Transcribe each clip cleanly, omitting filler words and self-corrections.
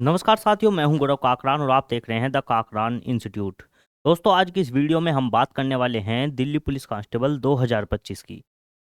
नमस्कार साथियों, मैं हूं गौरव काकरान और आप देख रहे हैं द काकरान इंस्टीट्यूट। दोस्तों, आज की इस वीडियो में हम बात करने वाले हैं दिल्ली पुलिस कांस्टेबल 2025 की।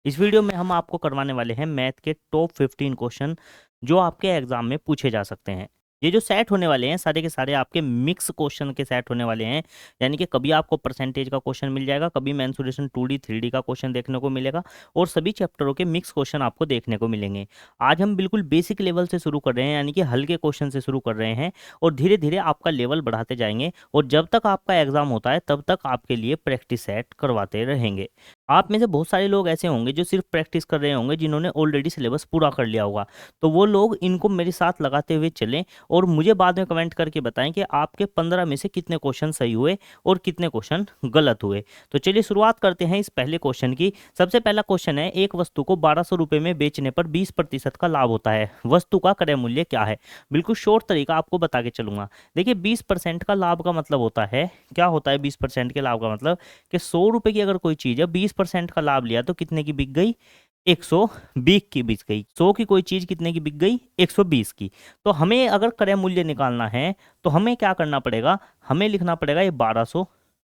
इस वीडियो में हम आपको करवाने वाले हैं मैथ के टॉप 15 क्वेश्चन जो आपके एग्जाम में पूछे जा सकते हैं। ये जो सेट होने वाले हैं सारे के सारे आपके मिक्स क्वेश्चन के सेट होने वाले हैं। यानी कि कभी आपको परसेंटेज का क्वेश्चन मिल जाएगा, कभी मेंसुरेशन 2D 3D का क्वेश्चन देखने को मिलेगा और सभी चैप्टरों के मिक्स क्वेश्चन आपको देखने को मिलेंगे। आज हम बिल्कुल बेसिक लेवल से शुरू कर रहे हैं, यानी कि हल्के क्वेश्चन से शुरू कर रहे हैं और धीरे धीरे आपका लेवल बढ़ाते जाएंगे और जब तक आपका एग्जाम होता है तब तक आपके लिए प्रैक्टिस सेट करवाते रहेंगे। आप में से बहुत सारे लोग ऐसे होंगे जो सिर्फ प्रैक्टिस कर रहे होंगे, जिन्होंने ऑलरेडी सिलेबस पूरा कर लिया होगा। तो वो लोग इनको मेरे साथ लगाते हुए चलें और मुझे बाद में कमेंट करके बताएं कि आपके 15 में से कितने क्वेश्चन सही हुए और कितने क्वेश्चन गलत हुए। तो चलिए शुरुआत करते हैं इस पहले क्वेश्चन की। सबसे पहला क्वेश्चन है, एक वस्तु को 1200 रुपये में बेचने पर 20% का लाभ होता है, वस्तु का क्रय मूल्य क्या है? बिल्कुल शॉर्ट तरीका आपको बता के चलूंगा। देखिए, 20% का लाभ का मतलब होता है, क्या होता है 20% के लाभ का मतलब कि 100 रुपए की अगर कोई चीज है, 20% का लाभ लिया तो कितने की बिक गई? 120 की बिक गई। 100 की कोई चीज कितने की बिक गई? 120 की। तो हमें अगर क्रय मूल्य निकालना है तो हमें क्या करना पड़ेगा? हमें लिखना पड़ेगा ये 1200।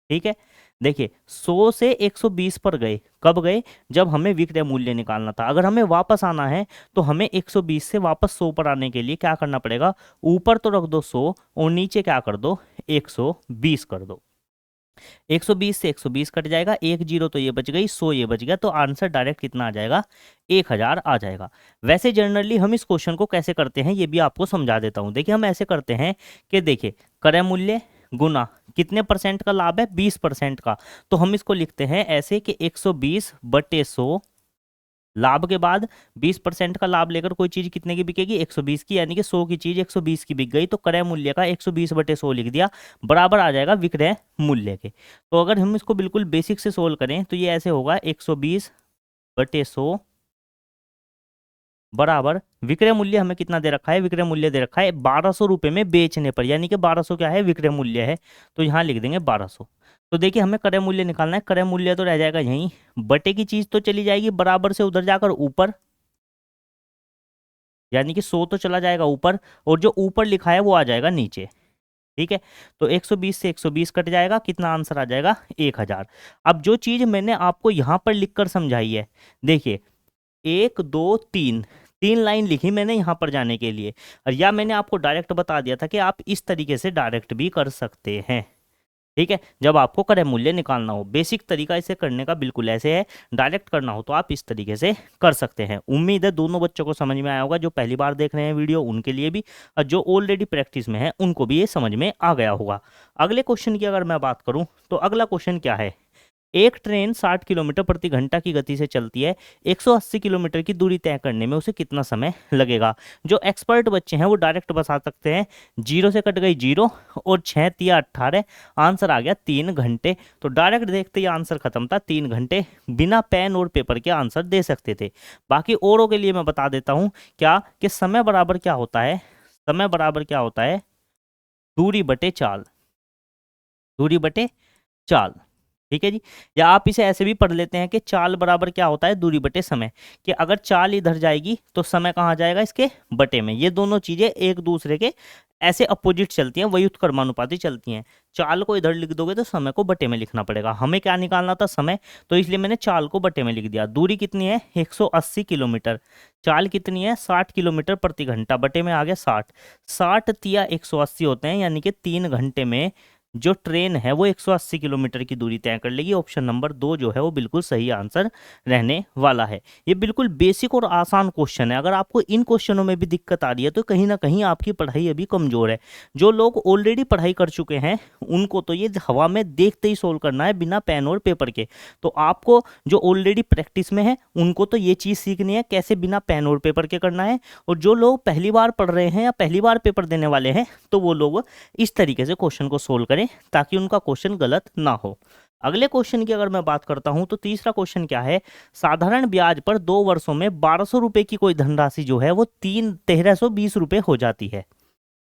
ठीक है, देखिए 100 से 120 पर गए, कब गए? जब हमें विक्रय मूल्य निकालना था। अगर हमें वापस आना है तो हमें 120 से वापस 100 पर आने के लिए क्या करना पड़ेगा? ऊपर तो रख दो 100 और नीचे क्या कर दो? 120 कर दो। 120 से 120 कट जाएगा, एक जीरो तो ये बच गई, 100 ये बच गया, तो आंसर डायरेक्ट कितना आ जाएगा? 1000 आ जाएगा। वैसे जनरली हम इस क्वेश्चन को कैसे करते हैं ये भी आपको समझा देता हूं। देखिए, हम ऐसे करते हैं कि देखिए, क्रय मूल्य गुना कितने परसेंट का लाभ है? 20% का। तो हम इसको लिखते हैं ऐसे कि 120 बटे 100, लाभ के बाद 20% का लाभ लेकर कोई चीज कितने की बिकेगी? 120 की। यानी कि 100 की चीज 120 की बिक गई, तो क्रय मूल्य का 120 बटे 100 लिख दिया, बराबर आ जाएगा विक्रय मूल्य के। तो अगर हम इसको बिल्कुल बेसिक से सोल्व करें तो ये ऐसे होगा, 120 बटे 100 बराबर विक्रय मूल्य हमें कितना दे रखा है? विक्रय मूल्य दे रखा है 1200 रुपये में बेचने पर, यानी कि 1200 क्या है? विक्रय मूल्य है। तो यहाँ लिख देंगे 1200। तो देखिए, हमें क्रय मूल्य निकालना है। क्रय मूल्य तो रह जाएगा यहीं, बटे की चीज तो चली जाएगी बराबर से उधर जाकर ऊपर, यानी कि 100 तो चला जाएगा ऊपर और जो ऊपर लिखा है वो आ जाएगा नीचे। ठीक है, तो 120 से 120 कट जाएगा, कितना आंसर आ जाएगा? 1000। अब जो चीज मैंने आपको यहां पर लिखकर समझाई है, देखिए 1 2 3, 3 लाइन लिखी मैंने यहां पर जाने के लिए, और या मैंने आपको डायरेक्ट बता दिया था कि आप इस तरीके से डायरेक्ट भी कर सकते हैं। ठीक है, जब आपको क्रय मूल्य निकालना हो, बेसिक तरीका इसे करने का बिल्कुल ऐसे है। डायरेक्ट करना हो तो आप इस तरीके से कर सकते हैं। उम्मीद है दोनों बच्चों को समझ में आया होगा, जो पहली बार देख रहे हैं वीडियो उनके लिए भी, और जो ऑलरेडी प्रैक्टिस में है उनको भी ये समझ में आ गया होगा। अगले क्वेश्चन की अगर मैं बात करूं तो अगला क्वेश्चन क्या है? एक ट्रेन 60 किलोमीटर प्रति घंटा की गति से चलती है, 180 किलोमीटर की दूरी तय करने में उसे कितना समय लगेगा? जो एक्सपर्ट बच्चे हैं वो डायरेक्ट बता सकते हैं, जीरो से कट गई जीरो और 6 तिया 18, आंसर आ गया 3 घंटे। तो डायरेक्ट देखते ही आंसर खत्म था, 3 घंटे। बिना पेन और पेपर के आंसर दे सकते थे। बाकी औरों के लिए मैं बता देता हूँ क्या, कि समय बराबर क्या होता है? समय बराबर क्या होता है? दूरी बटे चाल। दूरी बटे चाल। ठीक है जी। या आप इसे ऐसे भी पढ़ लेते हैं कि चाल बराबर क्या होता है? दूरी बटे समय। कि अगर चाल इधर जाएगी तो समय कहाँ जाएगा? इसके बटे में। ये दोनों चीजें एक दूसरे के ऐसे अपोजिट चलती हैं, वही उत्क्रमानुपाती चलती हैं। चाल को इधर लिख दोगे तो समय को बटे में लिखना पड़ेगा। हमें क्या निकालना था? समय। तो इसलिए मैंने चाल को बटे में लिख दिया। दूरी कितनी है? 180 किलोमीटर। चाल कितनी है? 60 किलोमीटर प्रति घंटा, बटे में आ गया 60। 60 तिया 180 होते हैं, यानी कि 3 घंटे में जो ट्रेन है वो 180 किलोमीटर की दूरी तय कर लेगी। ऑप्शन नंबर 2 जो है वो बिल्कुल सही आंसर रहने वाला है। ये बिल्कुल बेसिक और आसान क्वेश्चन है। अगर आपको इन क्वेश्चनों में भी दिक्कत आ रही है तो कहीं ना कहीं आपकी पढ़ाई अभी कमजोर है। जो लोग ऑलरेडी पढ़ाई कर चुके हैं उनको तो ये हवा में देखते ही सोल्व करना है, बिना पेन और पेपर के। तो आपको जो ऑलरेडी प्रैक्टिस में है उनको तो ये चीज़ सीखनी है कैसे बिना पेन और पेपर के करना है। और जो लोग पहली बार पढ़ रहे हैं या पहली बार पेपर देने वाले हैं तो वो लोग इस तरीके से क्वेश्चन को सोल्व करें ताकि उनका क्वेश्चन गलत ना हो। अगले क्वेश्चन की अगर मैं बात करता हूं तो तीसरा क्वेश्चन क्या है? साधारण ब्याज पर 2 वर्षों में 1200 रुपए की कोई धनराशि जो है वो 1320 रुपए हो जाती है।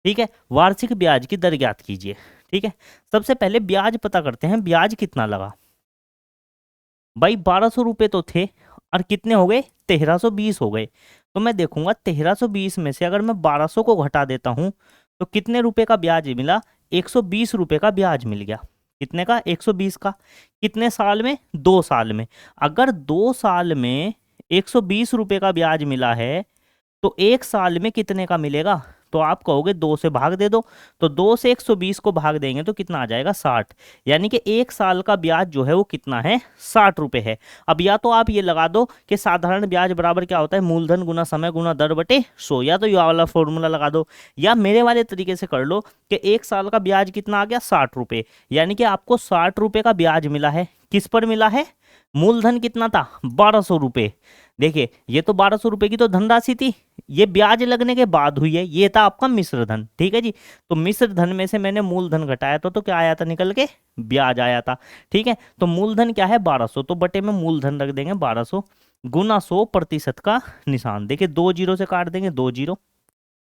ठीक है, वार्षिक ब्याज की दर ज्ञात कीजिए। ठीक है, सबसे पहले ब्याज पता करते हैं, ब्याज कितना लगा भाई? 1200 रुपए तो थे और कितने हो गए? 1320 हो गए। तो मैं देखूंगा 1320 में से अगर मैं 1200 को घटा देता हूं तो कितने रुपए का ब्याज मिला? 120 रुपए का ब्याज मिल गया। कितने का? 120 का। कितने साल में? 2 साल में। अगर 2 साल में 120 रुपए का ब्याज मिला है तो 1 साल में कितने का मिलेगा? तो आप कहोगे 2 से भाग दे दो। तो 2 से 120 को भाग देंगे तो कितना आ जाएगा? 60। यानी कि 1 साल का ब्याज जो है वो कितना है? 60 रुपए है। अब या तो आप ये लगा दो कि साधारण ब्याज बराबर क्या होता है? मूलधन गुना समय गुना दर बटे 100, या तो ये वाला फॉर्मूला लगा दो, या मेरे वाले तरीके से कर लो कि 1 साल का ब्याज कितना आ गया? 60 रुपए। यानी कि आपको 60 रुपए का ब्याज मिला है। किस पर मिला है? मूलधन कितना था? 1200 रुपए। देखिए ये तो 1200 रुपए की तो धनराशि थी, ये ब्याज लगने के बाद हुई है, ये था आपका मिश्र धन। ठीक है जी। तो मिश्र धन में से मैंने मूलधन घटाया तो क्या आया था निकल के? ब्याज आया था। ठीक है। तो मूलधन क्या है? 1200, तो बटे में मूलधन रख देंगे 1200 गुना 100% का निशान। देखिए 2 जीरो से काट देंगे, 2 जीरो,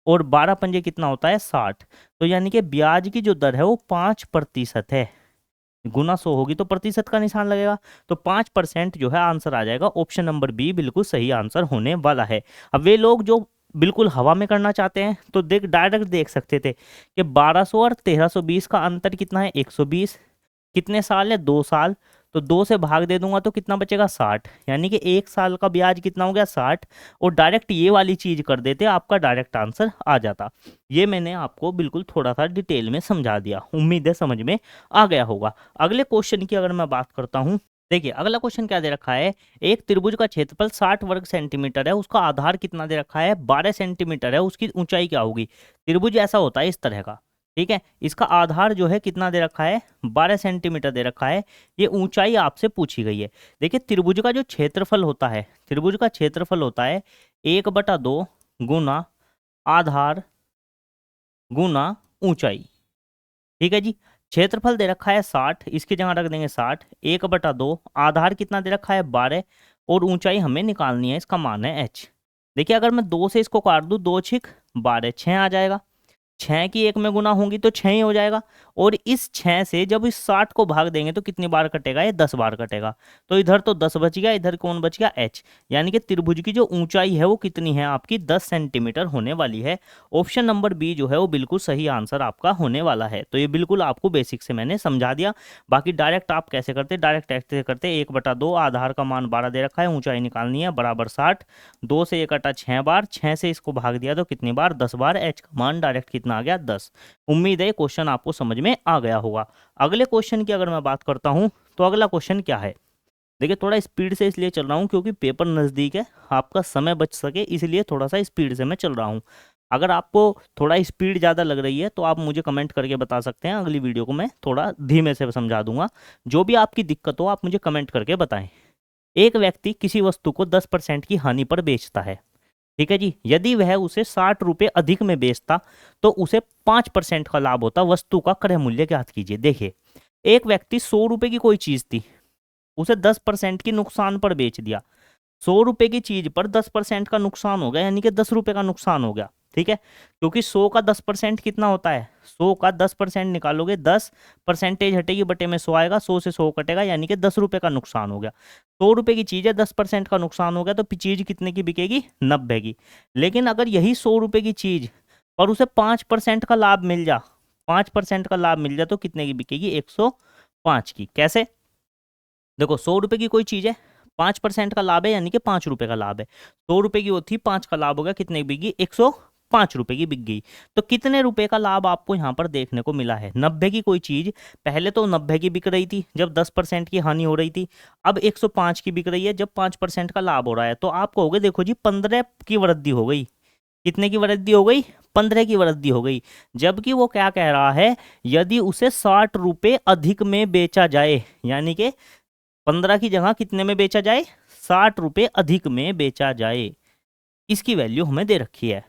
और 12 पंजे कितना होता है? 60। तो यानी कि ब्याज की जो दर है वो 5% है। गुना 100 होगी तो प्रतिशत का निशान लगेगा। तो 5% जो है आंसर आ जाएगा। ऑप्शन नंबर बी बिल्कुल सही आंसर होने वाला है। अब वे लोग जो बिल्कुल हवा में करना चाहते हैं तो डायरेक्ट देख सकते थे कि 1200 और 1320 का अंतर कितना है? 120। कितने साल है? 2 साल। तो 2 से भाग दे दूंगा तो कितना बचेगा? 60। यानी कि 1 साल का ब्याज कितना हो गया? 60। और डायरेक्ट ये वाली चीज कर देते, आपका डायरेक्ट आंसर आ जाता। ये मैंने आपको बिल्कुल थोड़ा सा डिटेल में समझा दिया, उम्मीद है समझ में आ गया होगा। अगले क्वेश्चन की अगर मैं बात करता हूँ, देखिए अगला क्वेश्चन क्या दे रखा है? एक त्रिभुज का क्षेत्रफल 60 वर्ग सेंटीमीटर है, उसका आधार कितना दे रखा है? 12 सेंटीमीटर है, उसकी ऊंचाई क्या होगी? त्रिभुज ऐसा होता है इस तरह का। ठीक है। इसका आधार जो है कितना दे रखा है? 12 सेंटीमीटर दे रखा है। ये ऊंचाई आपसे पूछी गई है। देखिए त्रिभुज का जो क्षेत्रफल होता है, त्रिभुज का क्षेत्रफल होता है 1/2 गुना आधार गुना ऊंचाई। ठीक है जी। क्षेत्रफल दे रखा है 60, इसकी जगह रख देंगे 60। 1/2, आधार कितना दे रखा है? 12, और ऊंचाई हमें निकालनी है, इसका मान है h। देखिए अगर मैं 2 से इसको काट दूं, 2 छिक 12, 6 आ जाएगा। 6 की 1 में गुना होंगी तो 6 ही हो जाएगा। और इस 6 से जब इस 60 को भाग देंगे तो कितनी बार कटेगा? ये 10 बार कटेगा। तो इधर तो 10 बच गया, इधर कौन बच गया? h। यानी कि त्रिभुज की जो ऊंचाई है वो कितनी है आपकी? 10 सेंटीमीटर होने वाली है। ऑप्शन नंबर बी जो है वो बिल्कुल सही आंसर आपका होने वाला है। तो ये बिल्कुल आपको बेसिक से मैंने समझा दिया। बाकी डायरेक्ट आप कैसे करते? डायरेक्ट ऐसे करते, 1/2, आधार का मान 12 दे रखा है, ऊंचाई निकालनी है बराबर 60। 2 से 1 कटा 6 बार, 6 से इसको भाग दिया तो कितनी बार? 10 बार। h का मान डायरेक्ट कितना आ गया? 10। उम्मीद है क्वेश्चन आपको समझ में आ गया होगा। अगले क्वेश्चन की अगर मैं बात करता हूं तो अगला क्वेश्चन क्या है? देखिए थोड़ा स्पीड से इसलिए चल रहा हूं क्योंकि पेपर नज़दीक है, आपका समय बच सके इसलिए थोड़ा सा स्पीड से मैं चल रहा हूं। अगर आपको थोड़ा स्पीड ज़्यादा लग रही है तो आप मुझे कमेंट करके बता सकते हैं, अगली वीडियो को मैं थोड़ा धीमे से समझा दूंगा। जो भी आपकी दिक्कत हो आप मुझे कमेंट करके बताएं। एक व्यक्ति किसी वस्तु को 10% की हानि पर बेचता है। ठीक है जी। यदि वह उसे 60 रुपये अधिक में बेचता तो उसे 5% का लाभ होता। वस्तु का क्रय मूल्य ज्ञात कीजिए। देखिए एक व्यक्ति 100 रुपए की कोई चीज थी, उसे 10% की नुकसान पर बेच दिया। 100 रुपए की चीज पर 10% का नुकसान हो गया, यानी कि 10 रुपए का नुकसान हो गया। ठीक है। क्योंकि 100 का 10% कितना होता है? 100 का 10% निकालोगे, 10 परसेंटेज हटेगी, बटे में 100 आएगा, 100 से 100 कटेगा, यानी कि 10 रुपए का नुकसान हो गया। 100 रुपए की चीज है, 10% का नुकसान हो गया, तो चीज कितने की बिकेगी? 90 की। लेकिन अगर यही 100 रुपए की चीज और उसे 5% का लाभ मिल जा, 5% का लाभ मिल जाए तो कितने की बिकेगी? 105 की। कैसे? देखो 100 रुपए की कोई चीज है, 5% का लाभ है, यानी कि 5 रुपए का लाभ है। 100 रुपए की वो थी, 5 का लाभ हो गया, कितने की बिकी? 105 रुपए की बिक गई। तो कितने रुपए का लाभ आपको यहाँ पर देखने को मिला है? 90 की कोई चीज पहले तो 90 की बिक रही थी जब 10% की हानि हो रही थी, अब 105 की बिक रही है जब 5% का लाभ हो रहा है। तो आप कहोगे देखो जी 15 की वृद्धि हो गई। कितने की वृद्धि हो गई? 15 की वृद्धि हो गई। जबकि वो क्या कह रहा है? यदि उसे 60 रुपए अधिक में बेचा जाए, यानी कि 15 की जगह कितने में बेचा जाए? 60 रुपए अधिक में बेचा जाए। इसकी वैल्यू हमें दे रखी है।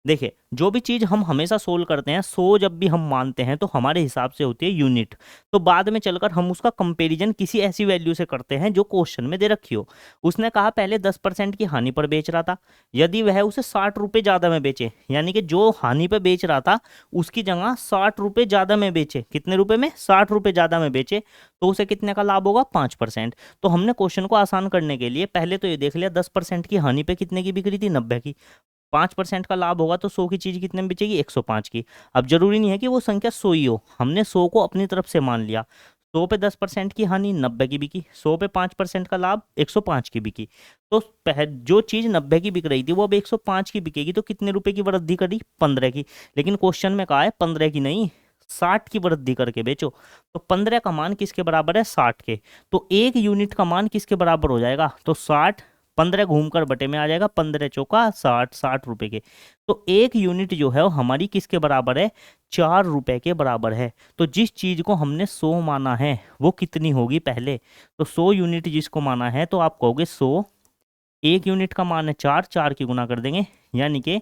देखिए जो भी चीज हम हमेशा सोल्व करते हैं, 100 जब भी हम मानते हैं तो हमारे हिसाब से होती है यूनिट। तो बाद में चलकर हम उसका कंपैरिजन किसी ऐसी वैल्यू से करते हैं जो क्वेश्चन में दे रखी हो। उसने कहा पहले 10% की हानि पर बेच रहा था, यदि वह उसे 60 रुपये ज्यादा में बेचे, यानी कि जो हानि पर बेच रहा था उसकी जगह 60 रुपये ज्यादा में बेचे। कितने रुपए में? 60 रुपये ज्यादा में बेचे, तो उसे कितने का लाभ होगा? 5%। तो हमने क्वेश्चन को आसान करने के लिए पहले तो ये देख लिया 10% की हानि पे कितने की बिक्री थी? 90 की। 5% का लाभ होगा तो 100 की चीज कितने में बेचेगी, 105 की। अब जरूरी नहीं है कि वो संख्या 100 ही हो, हमने 100 को अपनी तरफ से मान लिया। 100 पे 10% की हानि 90 की बिकी, 100 पे 5% का लाभ 105 की बिकी। तो जो चीज 90 की बिक रही थी वो अब 105 की बिकेगी, तो कितने रुपए की वृद्धि करी, 15 की। लेकिन क्वेश्चन में कहा है 15 की नहीं, 60 की वृद्धि करके बेचो। तो 15 का मान किसके बराबर है, 60 के। तो 1 यूनिट का मान किसके बराबर हो जाएगा, तो 60, 15 घूमकर बटे में आ जाएगा, 15 चौका 60, 60 रुपए के। तो 1 यूनिट जो है वो हमारी किसके बराबर है, 4 रुपए के बराबर है। तो जिस चीज को हमने 100 माना है वो कितनी होगी पहले, तो 100 यूनिट जिसको माना है तो आप कहोगे 100, 1 यूनिट का मान है 4, 4 की गुना कर देंगे, यानी कि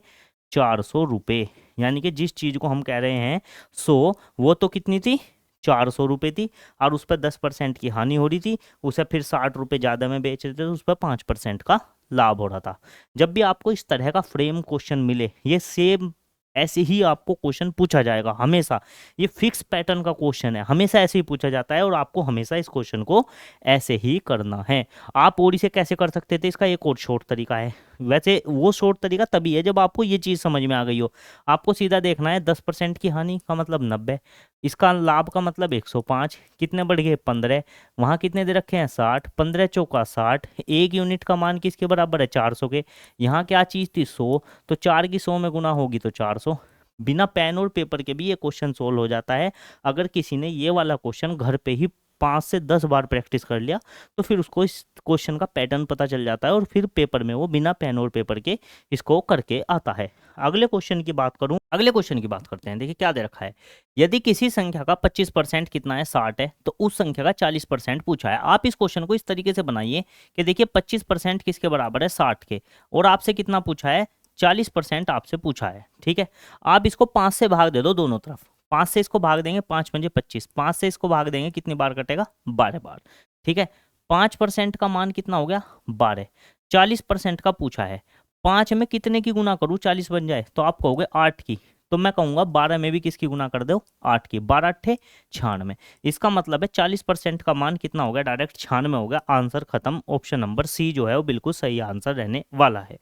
400 रुपये। यानी कि जिस चीज को हम कह रहे हैं 100, वो तो कितनी थी, 400 रुपये थी, और उस पर 10% की हानि हो रही थी, उसे फिर 60 रुपये ज़्यादा में बेच रहे थे तो उस पर 5% का लाभ हो रहा था। जब भी आपको इस तरह का फ्रेम क्वेश्चन मिले, ये सेम ऐसे ही आपको क्वेश्चन पूछा जाएगा हमेशा। ये फिक्स पैटर्न का क्वेश्चन है, हमेशा ऐसे ही पूछा जाता है और आपको हमेशा इस क्वेश्चन को ऐसे ही करना है। आप और इसे कैसे कर सकते थे, इसका एक और शॉर्ट तरीका है। वैसे वो शॉर्ट तरीका तभी है जब आपको ये चीज़ समझ में आ गई हो। आपको सीधा देखना है 10% की हानि का मतलब 90, इसका लाभ का मतलब 105, कितने बढ़ गए 15, वहाँ कितने दे रखे हैं 60, 15 चौका 60, 1 यूनिट का मान किसके बराबर है 400 के। यहाँ क्या चीज़ थी 100, तो 4 की 100 में गुना होगी तो 400। बिना पेन और पेपर के भी ये क्वेश्चन सोल्व हो जाता है। अगर किसी ने ये वाला क्वेश्चन घर पे ही 5 से 10 बार प्रैक्टिस कर लिया तो फिर उसको इस क्वेश्चन का पैटर्न पता चल जाता है और फिर पेपर में वो बिना पेन और पेपर के इसको करके आता है। अगले क्वेश्चन की बात करूं, अगले क्वेश्चन की बात करते हैं। देखिए क्या दे रखा है, यदि किसी संख्या का 25% कितना है 60 है, तो उस संख्या का 40% पूछा है। आप इस क्वेश्चन को इस तरीके से बनाइए कि देखिए 25% किसके बराबर है 60 के, और आपसे कितना पूछा है 40% आपसे पूछा है। ठीक है, आप इसको 5 से भाग दे दो दोनों तरफ, 5 से इसको भाग देंगे 5 पंजे 25, 5 से इसको भाग देंगे कितनी बार कटेगा 12 बार। ठीक है, 5% का मान कितना हो गया 12, 40% का पूछा है, 5 में कितने की गुना करूँ 40 बन जाए, तो आप कहोगे 8 की। तो मैं कहूंगा 12 में भी किसकी गुना कर दो 8 की, 12 अट्ठे 96। इसका मतलब है 40% का मान कितना हो गया, डायरेक्ट 96 हो गया। आंसर खत्म, ऑप्शन नंबर सी जो है वो बिल्कुल सही आंसर रहने वाला है।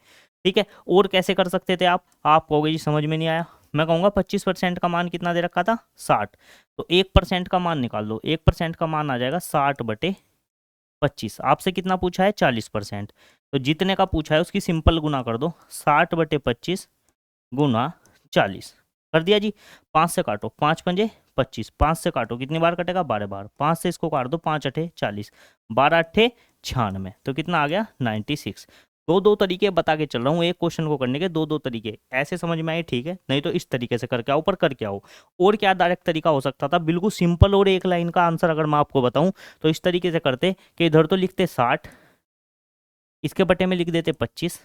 ठीक है, और कैसे कर सकते थे आप कहोगे जी समझ में नहीं आया। मैं कहूँगा 25% का मान कितना दे रखा था 60, तो 1% का मान निकाल लो, 1% का मान आ जाएगा 60/25। आपसे कितना पूछा है 40%, तो जितने का पूछा है उसकी सिंपल गुना कर दो, 60/25 गुना 40 कर दिया जी। 5 से काटो, 5 पंजे 25, 5 से काटो कितनी बार कटेगा 12 बार, 5 से इसको काट दो 5 अठे 40, 12 अट्ठे 96, तो कितना आ गया 96। दो तरीके बता के चल रहा हूँ, एक क्वेश्चन को करने के दो तरीके। ऐसे समझ में आए ठीक है, नहीं तो इस तरीके से करके आओ, पर करके आओ। और क्या डायरेक्ट तरीका हो सकता था, बिल्कुल सिंपल और एक लाइन का आंसर अगर मैं आपको बताऊं तो इस तरीके से करते कि इधर तो लिखते 60, इसके बटे में लिख देते 25,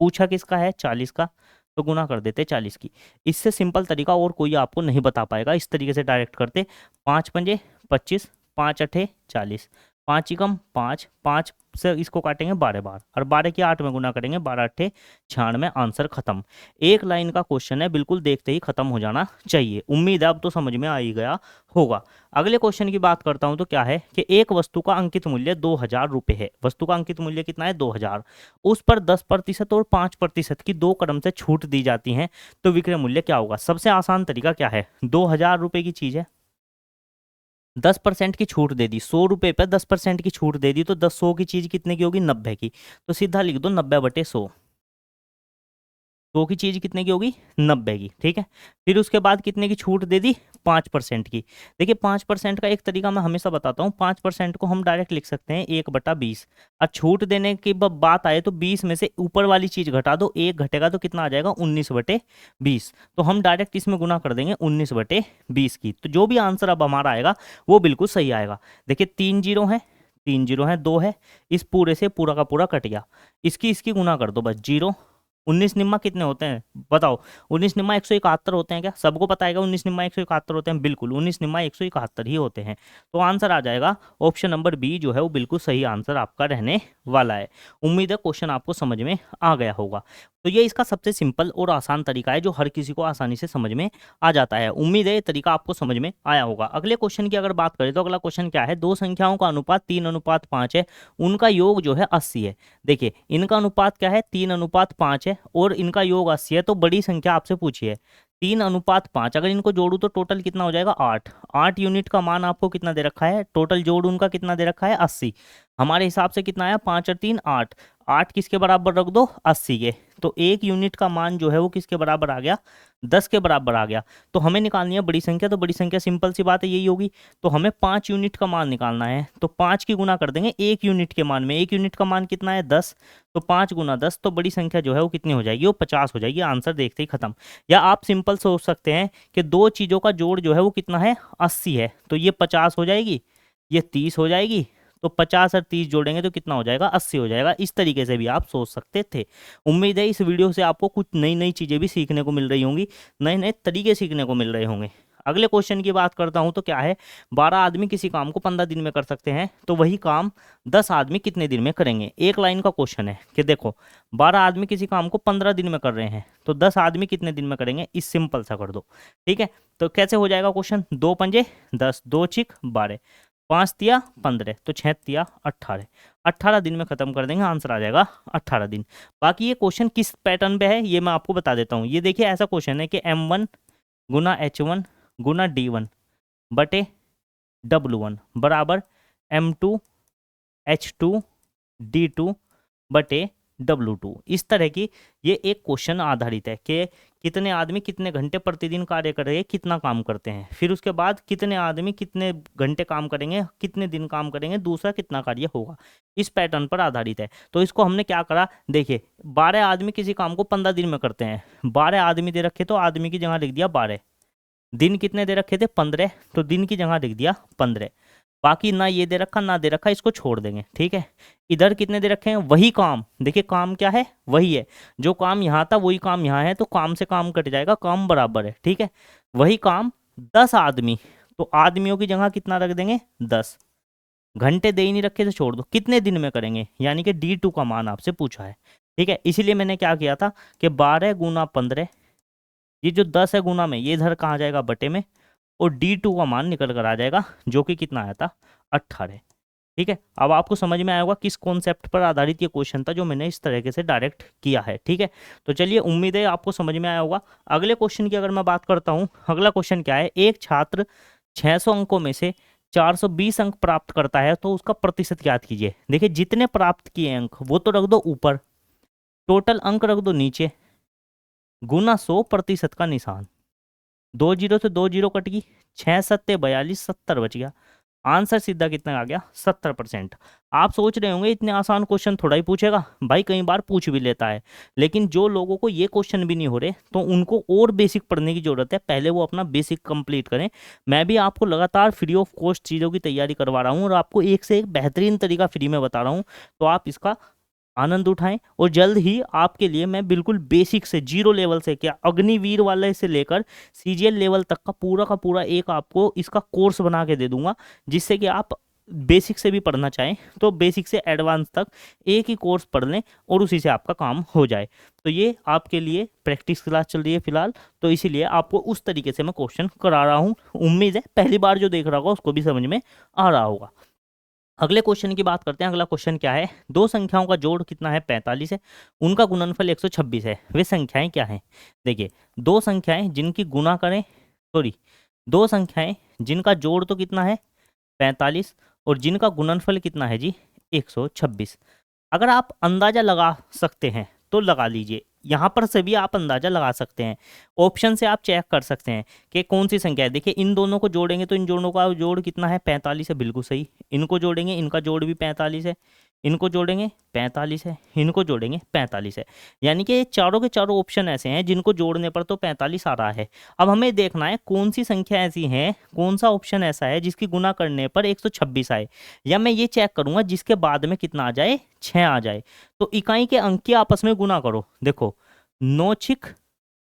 पूछा किसका है 40 का, तो गुना कर देते 40 की। इससे सिंपल तरीका और कोई आपको नहीं बता पाएगा। इस तरीके से डायरेक्ट करते, 5 पंजे 25, 5 अठे 40, 5 एकम 5, 5 से इसको काटेंगे 12 बार, और 12 की 8 में गुना करेंगे, 12 अट्ठे 96, आंसर खत्म। एक लाइन का क्वेश्चन है, बिल्कुल देखते ही खत्म हो जाना चाहिए। उम्मीद है अब तो समझ में आ ही गया होगा। अगले क्वेश्चन की बात करता हूं तो क्या है कि एक वस्तु का अंकित मूल्य 2000 रुपये है। वस्तु का अंकित मूल्य कितना है 2000, उस पर 10% और 5% की दो क्रम से छूट दी जाती है, तो विक्रय मूल्य क्या होगा। सबसे आसान तरीका क्या है, 2000 रुपये की चीज है, 10% की छूट दे दी, 100 रुपये पर 10% की छूट दे दी, तो 100 की चीज कितने की होगी 90 की, तो सीधा लिख दो 90/100। 100 की चीज कितने की होगी 90 की। ठीक है, फिर उसके बाद कितने की छूट दे दी 5% की। देखिए 5% का एक तरीका मैं हमेशा बताता हूँ, 5% को हम डायरेक्ट लिख सकते हैं 1/20। और छूट देने की बात आए तो 20 में से ऊपर वाली चीज घटा दो, 1 घटेगा तो कितना आ जाएगा 19/20, तो हम डायरेक्ट इसमें गुना कर देंगे 19/20 की। तो जो भी आंसर अब हमारा आएगा वो बिल्कुल सही आएगा। देखिए 3 जीरो है, 3 जीरो है, 2 है, इस पूरे से पूरा का पूरा कट गया, इसकी गुना कर दो बस, 0, 19 निम्मा कितने होते हैं बताओ, 19 निम्मा 171 होते हैं क्या, सबको पता है 19 निम्मा 171 होते हैं, बिल्कुल 19 निम्मा 171 ही होते हैं। तो आंसर आ जाएगा ऑप्शन नंबर बी जो है वो बिल्कुल सही आंसर आपका रहने वाला है। उम्मीद है क्वेश्चन आपको समझ में आ गया होगा। तो ये इसका सबसे सिंपल और आसान तरीका है जो हर किसी को आसानी से समझ में आ जाता है। उम्मीद है ये तरीका आपको समझ में आया होगा। अगले क्वेश्चन की अगर बात करें तो अगला क्वेश्चन क्या है, दो संख्याओं का अनुपात 3:5 है, उनका योग जो है 80 है। देखिए इनका अनुपात क्या है 3:5 है, है और इनका योग 80 है, तो बड़ी संख्या आपसे पूछी है 3:5, अगर इनको जोड़ू तो टोटल कितना हो जाएगा 8। 8 यूनिट का मान आपको कितना दे रखा है, टोटल जोड़ उनका कितना दे रखा है 80। हमारे हिसाब से कितना आया 5 और 3 8। 8 किसके बराबर रख दो 80 के, तो 1 यूनिट का मान जो है वो किसके बराबर आ गया 10 के बराबर आ गया। तो हमें निकालनी है बड़ी संख्या, तो बड़ी संख्या सिंपल सी बात है यही होगी। तो हमें 5 यूनिट का मान निकालना है, तो 5 की गुना कर देंगे 1 यूनिट के मान में। 1 यूनिट का मान कितना है 10, तो 5 गुना 10, तो बड़ी संख्या जो है वो कितनी हो जाएगी, वो 50 हो जाएगी। आंसर देखते ही खत्म। या आप सिंपल सोच सकते हैं कि दो चीज़ों का जोड़ जो है वो कितना है 80 है, तो ये 50 हो जाएगी, ये 30 हो जाएगी, तो 50 और 30 जोड़ेंगे तो कितना हो जाएगा 80 हो जाएगा। इस तरीके से भी आप सोच सकते थे। उम्मीद है इस वीडियो से आपको कुछ नई नई चीज़ें भी सीखने को मिल रही होंगी, नए नए तरीके सीखने को मिल रहे होंगे। अगले क्वेश्चन की बात करता हूं तो क्या है, 12 आदमी किसी काम को 15 दिन में कर सकते हैं, तो वही काम 10 आदमी कितने दिन में करेंगे। एक लाइन का क्वेश्चन है कि देखो 12 आदमी किसी काम को 15 दिन में कर रहे हैं, तो 10 आदमी कितने दिन में करेंगे, इस सिंपल सा कर दो। ठीक है, तो कैसे हो जाएगा क्वेश्चन, 2 पंजे 10, 2 छिक 12, 5 तिया 15, तो 6 तिया 18। 18 दिन में खत्म कर देंगे, आंसर आ जाएगा 18 दिन। बाकी ये क्वेश्चन किस पैटर्न पे है ये मैं आपको बता देता हूँ। ये देखिए ऐसा क्वेश्चन है कि M1 गुना H1 गुना D1 बटे W1 बराबर M2 H2 D2 बटे W2। इस तरह की ये एक क्वेश्चन आधारित है कि कितने आदमी कितने घंटे प्रतिदिन कार्य करेंगे, कितना काम करते हैं, फिर उसके बाद कितने आदमी कितने घंटे काम करेंगे, कितने दिन काम करेंगे, दूसरा कितना कार्य होगा। इस पैटर्न पर आधारित है। तो इसको हमने क्या करा, देखिए 12 आदमी किसी काम को 15 दिन में करते हैं, 12 आदमी दे रखे तो आदमी की जगह लिख दिया 12, दिन कितने दे रखे थे 15, तो दिन की जगह लिख दिया 15। बाकी ना ये दे रखा ना दे रखा, इसको छोड़ देंगे। ठीक है, इधर कितने दे रखे हैं, वही काम, देखिए काम क्या है वही है, जो काम यहाँ था वही काम यहाँ है, तो काम से काम कट जाएगा, काम बराबर है। ठीक है, वही काम 10 आदमी, तो आदमियों की जगह कितना रख देंगे 10, घंटे दे ही नहीं रखे तो छोड़ दो, कितने दिन में करेंगे, यानी कि D2 का मान आपसे पूछा है। ठीक है, इसीलिए मैंने क्या किया था कि 12 गुना 15, ये जो 10 है गुना में, ये इधर कहाँ जाएगा बटे में, और D2 का मान निकल कर आ जाएगा जो कि कितना आया था 18। ठीक है, अब आपको समझ में आया होगा किस कॉन्सेप्ट पर आधारित ये क्वेश्चन था जो मैंने इस तरीके से डायरेक्ट किया है। ठीक है, तो चलिए उम्मीद है आपको समझ में आया होगा। अगले क्वेश्चन की अगर मैं बात करता हूँ, अगला क्वेश्चन क्या है, एक छात्र 600 अंकों में से 420 अंक प्राप्त करता है तो उसका प्रतिशत ज्ञात कीजिए। देखिए जितने प्राप्त किए अंक वो तो रख दो ऊपर, टोटल अंक रख दो नीचे, गुना 100 प्रतिशत का निशान, 2 जीरो से 2 जीरो कट गई, 6 सत्ते 42, 70 बच गया। आंसर सीधा कितना आ गया 70%। आप सोच रहे होंगे इतने आसान क्वेश्चन थोड़ा ही पूछेगा, भाई कई बार पूछ भी लेता है, लेकिन जो लोगों को ये क्वेश्चन भी नहीं हो रहे तो उनको और बेसिक पढ़ने की जरूरत है, पहले वो अपना बेसिक कंप्लीट करें। मैं भी आपको लगातार फ्री ऑफ कॉस्ट चीज़ों की तैयारी करवा रहा हूँ और आपको एक से एक बेहतरीन तरीका फ्री में बता रहा हूँ, तो आप इसका आनंद उठाएं। और जल्द ही आपके लिए मैं बिल्कुल बेसिक से, जीरो लेवल से, क्या अग्निवीर वाले से लेकर CGL लेवल तक का पूरा एक आपको इसका कोर्स बना के दे दूंगा, जिससे कि आप बेसिक से भी पढ़ना चाहें तो बेसिक से एडवांस तक एक ही कोर्स पढ़ लें और उसी से आपका काम हो जाए। तो ये आपके लिए प्रैक्टिस क्लास चल रही है फिलहाल, तो इसीलिए आपको उस तरीके से मैं क्वेश्चन करा रहा हूँ। उम्मीद है पहली बार जो देख रहा होगा उसको भी समझ में आ रहा होगा। अगले क्वेश्चन की बात करते हैं। अगला क्वेश्चन क्या है, दो संख्याओं का जोड़ कितना है 45 है, उनका गुणनफल 126 है, वे संख्याएं क्या हैं। देखिए दो संख्याएं जिनकी गुना करें, सॉरी दो संख्याएं जिनका जोड़ तो कितना है 45 और जिनका गुणनफल कितना है जी 126। अगर आप अंदाजा लगा सकते हैं तो लगा लीजिए, यहाँ पर से भी आप अंदाजा लगा सकते हैं, ऑप्शन से आप चेक कर सकते हैं कि कौन सी संख्या है। देखिए इन दोनों को जोड़ेंगे तो इन दोनों का जोड़ कितना है 45 है, बिल्कुल सही। इनको जोड़ेंगे इनका जोड़ भी 45 है, इनको जोड़ेंगे 45 है, इनको जोड़ेंगे 45 है, यानी कि चारों के चारों ऑप्शन ऐसे हैं जिनको जोड़ने पर तो 45 आ रहा है। अब हमें देखना है कौन सी संख्या ऐसी है, कौन सा ऑप्शन ऐसा है जिसकी गुना करने पर 126 आए, या मैं ये चेक करूंगा जिसके बाद में कितना आ जाए 6 आ जाए। तो इकाई के अंक की आपस में गुना करो, देखो 9 छिक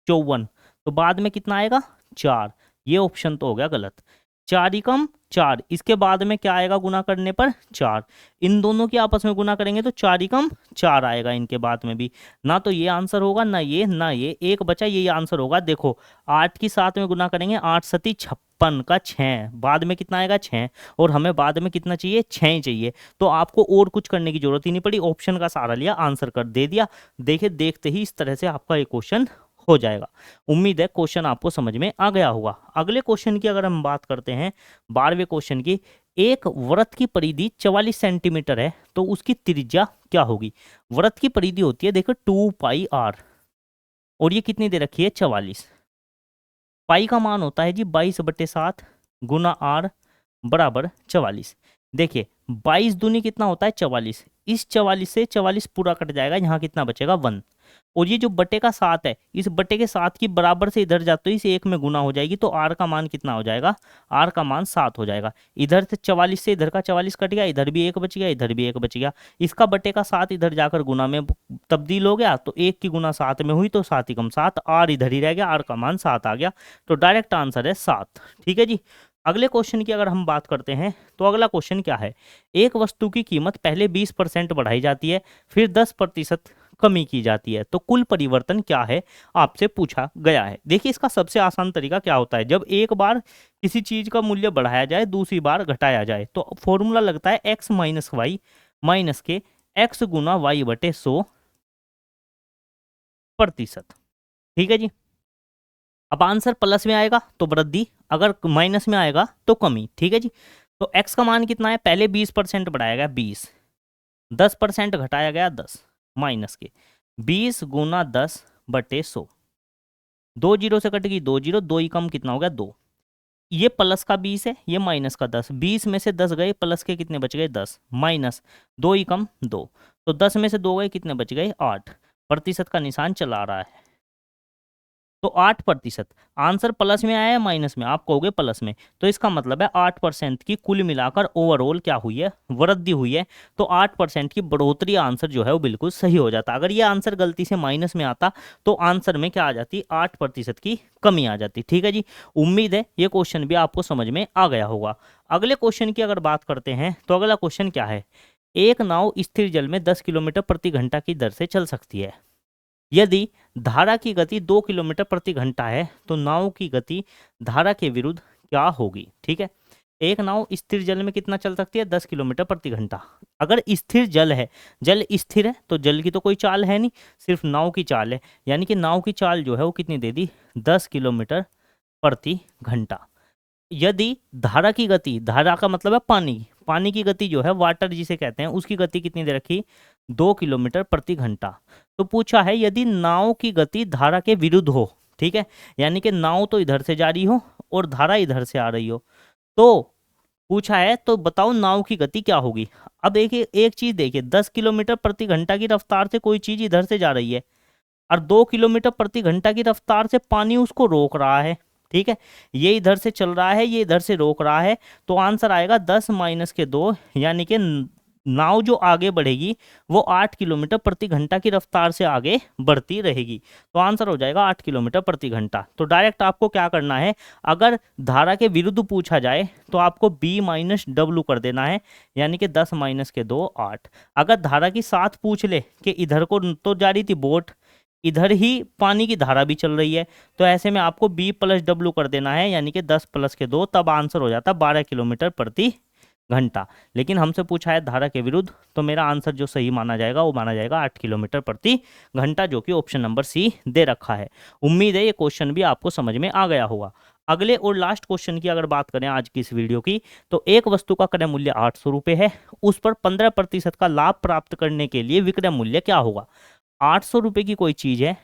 54, तो बाद में कितना आएगा 4, ये ऑप्शन तो हो गया गलत। 4 एकम 4, इसके बाद में क्या आएगा गुना करने पर 4, इन दोनों की आपस में गुना करेंगे तो 4 ही कम 4 आएगा इनके बाद में भी, ना तो ये आंसर होगा ना ये, एक बचा ये आंसर होगा। देखो 8 की 7 में गुना करेंगे, 8 सती 56 का 6, बाद में कितना आएगा 6, और हमें बाद में कितना चाहिए 6 ही चाहिए, तो आपको और कुछ करने की जरूरत ही नहीं पड़ी, ऑप्शन का सहारा लिया, आंसर कर दे दिया। देखिए देखते ही इस तरह से आपका एक क्वेश्चन हो जाएगा। उम्मीद है क्वेश्चन आपको समझ में आ गया होगा। अगले क्वेश्चन की अगर हम बात करते हैं 12वें क्वेश्चन की, एक वृत्त की परिधि 44 सेंटीमीटर है तो उसकी त्रिज्या क्या होगी। वृत्त की परिधि होती है देखो 2πr, और ये कितनी दे रखी है 44, पाई का मान होता है जी 22/7 गुना r बराबर 44। देखिए 22 दूनी कितना होता है 44, इस 44 से 44 पूरा कट जाएगा, यहाँ कितना बचेगा 1, और ये जो बटे का 7 है इस बटे के 7 की बराबर से इधर जाते ही इसे 1 में गुना हो जाएगी, तो r का मान कितना हो जाएगा, r का मान 7 हो जाएगा। इधर से 44 से इधर का 44 कट गया, इधर भी 1 बच गया, इधर भी 1 बच गया, इसका बटे का 7 इधर जाकर गुना में तब्दील हो गया, तो 1 की गुना 7 में हुई तो 7 ही कम 7, r इधर ही रह गया, r का मान 7 आ गया, तो डायरेक्ट आंसर है 7। ठीक है जी। अगले क्वेश्चन की अगर हम बात करते हैं तो अगला क्वेश्चन क्या है, एक वस्तु की कीमत पहले 20% बढ़ाई जाती है फिर 10% कमी की जाती है, तो कुल परिवर्तन क्या है आपसे पूछा गया है। देखिए इसका सबसे आसान तरीका क्या होता है, जब एक बार किसी चीज का मूल्य बढ़ाया जाए दूसरी बार घटाया जाए तो फॉर्मूला लगता है x माइनस वाई माइनस के x गुना वाई बटे 100%। ठीक है जी। अब आंसर प्लस में आएगा तो वृद्धि, अगर माइनस में आएगा तो कमी। ठीक है जी। तो x का मान कितना है, पहले 20% बढ़ाया गया 20, 10% घटाया गया 10 माइनस के 20 गुना 10/100, 2 जीरो से कट गई 2 जीरो, 2 ही कम कितना हो गया 2, ये प्लस का 20 है ये माइनस का 10, 20 में से 10 गए प्लस के कितने बच गए 10, माइनस 2 ही कम 2, तो 10 में से 2 गए कितने बच गए 8, प्रतिशत का निशान चला रहा है, तो 8%। आंसर प्लस में आया है माइनस में, आप कहोगे प्लस में, तो इसका मतलब है 8% की कुल मिलाकर ओवरऑल क्या हुई है, वृद्धि हुई है, तो 8% की बढ़ोतरी आंसर जो है वो बिल्कुल सही हो जाता। अगर ये आंसर गलती से माइनस में आता तो आंसर में क्या आ जाती, 8% की कमी आ जाती। ठीक है जी। उम्मीद है ये क्वेश्चन भी आपको समझ में आ गया होगा। अगले क्वेश्चन की अगर बात करते हैं तो अगला क्वेश्चन क्या है, एक नाव स्थिर जल में 10 किलोमीटर प्रति घंटा की दर से चल सकती है, यदि धारा की गति 2 किलोमीटर प्रति घंटा है तो नाव की गति धारा के विरुद्ध क्या होगी। ठीक है, एक नाव स्थिर जल में कितना चल सकती है 10 किलोमीटर प्रति घंटा। अगर स्थिर जल है, जल स्थिर है तो जल की तो कोई चाल है नहीं, सिर्फ नाव की चाल है, यानी कि नाव की चाल जो है वो कितनी दे दी 10 किलोमीटर प्रति घंटा। यदि धारा की गति, धारा का मतलब है पानी, पानी की गति जो है वाटर जिसे कहते हैं उसकी गति कितनी दे रखी 2 किलोमीटर प्रति घंटा। तो पूछा है यदि नाव की गति धारा के विरुद्ध हो, ठीक है, यानी कि नाव तो इधर से जा रही हो और धारा इधर से आ रही हो, तो पूछा है तो बताओ नाव की गति क्या होगी। अब देखिए एक चीज देखिए, 10 किलोमीटर प्रति घंटा की रफ्तार से कोई चीज इधर से जा रही है और 2 किलोमीटर प्रति घंटा की रफ्तार से पानी उसको रोक रहा है। ठीक है, ये इधर से चल रहा है ये इधर से रोक रहा है, तो आंसर आएगा 10 माइनस के 2, यानी कि नाव जो आगे बढ़ेगी वो 8 किलोमीटर प्रति घंटा की रफ्तार से आगे बढ़ती रहेगी, तो आंसर हो जाएगा 8 किलोमीटर प्रति घंटा। तो डायरेक्ट आपको क्या करना है, अगर धारा के विरुद्ध पूछा जाए तो आपको b माइनस डब्लू कर देना है, यानी कि 10 माइनस के 2 8। अगर धारा की साथ पूछ ले कि इधर को तो जा रही थी बोट, इधर ही पानी की धारा भी चल रही है, तो ऐसे में आपको b प्लस डब्लू कर देना है, यानी कि 10 प्लस के 2, तब आंसर हो जाता 12 किलोमीटर प्रति घंटा। लेकिन हमसे पूछा है धारा के विरुद्ध, तो मेरा आंसर जो सही माना जाएगा वो माना जाएगा 8 किलोमीटर प्रति घंटा, जो कि ऑप्शन नंबर सी दे रखा है। उम्मीद है ये क्वेश्चन भी आपको समझ में आ गया होगा। अगले और लास्ट क्वेश्चन की अगर बात करें आज की इस वीडियो की, तो एक वस्तु का क्रय मूल्य 800 रुपये है, उस पर 15% का लाभ प्राप्त करने के लिए विक्रय मूल्य क्या होगा। 800 रुपये की कोई चीज़ है,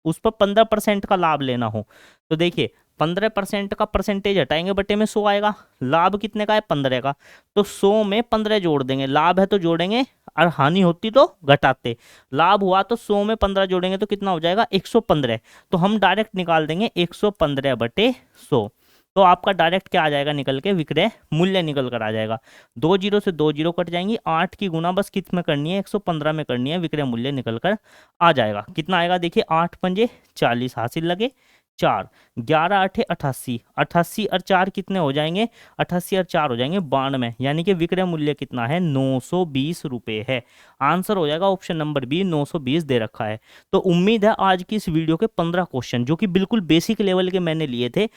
उस पर 15% का लाभ लेना हो, तो देखिए 15% का परसेंटेज हटाएंगे बटे में 100 आएगा, लाभ कितने का है 15 का, तो 100 में 15 जोड़ देंगे, लाभ है तो जोड़ेंगे और हानि होती तो घटाते, लाभ हुआ तो 100 में 15 जोड़ेंगे तो कितना हो जाएगा 115, तो हम डायरेक्ट निकाल देंगे 115 बटे 100, तो आपका डायरेक्ट क्या आ जाएगा निकल के, विक्रय मूल्य निकल कर आ जाएगा। 2 जीरो से 2 जीरो कट जाएंगी, 8 की गुना बस कित में करनी है 115 में करनी है, विक्रय मूल्य निकल कर आ जाएगा। कितना आएगा देखिए 8 पंजे 40 हासिल लगे, 4, 11 आठे 88, 88 और 4 कितने हो जाएंगे, 88 और 4 हो जाएंगे 92, यानी कि विक्रय मूल्य कितना है, 920 रुपये है। आंसर हो जाएगा ऑप्शन नंबर बी, 920 दे रखा है। तो उम्मीद है आज की इस वीडियो के 15 क्वेश्चन जो कि बिल्कुल बेसिक लेवल के मैंने लिए थे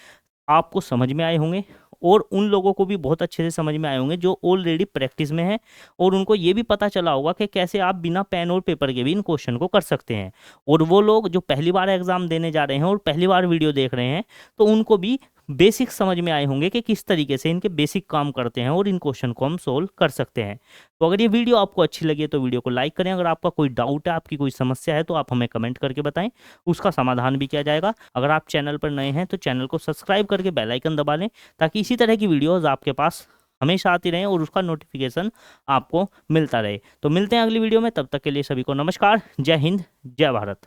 आपको समझ में आए होंगे, और उन लोगों को भी बहुत अच्छे से समझ में आए होंगे जो ऑलरेडी प्रैक्टिस में हैं, और उनको ये भी पता चला होगा कि कैसे आप बिना पेन और पेपर के भी इन क्वेश्चन को कर सकते हैं। और वो लोग जो पहली बार एग्जाम देने जा रहे हैं और पहली बार वीडियो देख रहे हैं, तो उनको भी बेसिक समझ में आए होंगे कि किस तरीके से इनके बेसिक काम करते हैं और इन क्वेश्चन को हम सोल्व कर सकते हैं। तो अगर ये वीडियो आपको अच्छी लगी है तो वीडियो को लाइक करें। अगर आपका कोई डाउट है, आपकी कोई समस्या है, तो आप हमें कमेंट करके बताएं, उसका समाधान भी किया जाएगा। अगर आप चैनल पर नए हैं तो चैनल को सब्सक्राइब करके बेल आइकन दबा लें, ताकि इसी तरह की वीडियोस आपके पास हमेशा आती रहें और उसका नोटिफिकेशन आपको मिलता रहे। तो मिलते हैं अगली वीडियो में, तब तक के लिए सभी को नमस्कार, जय हिंद, जय भारत।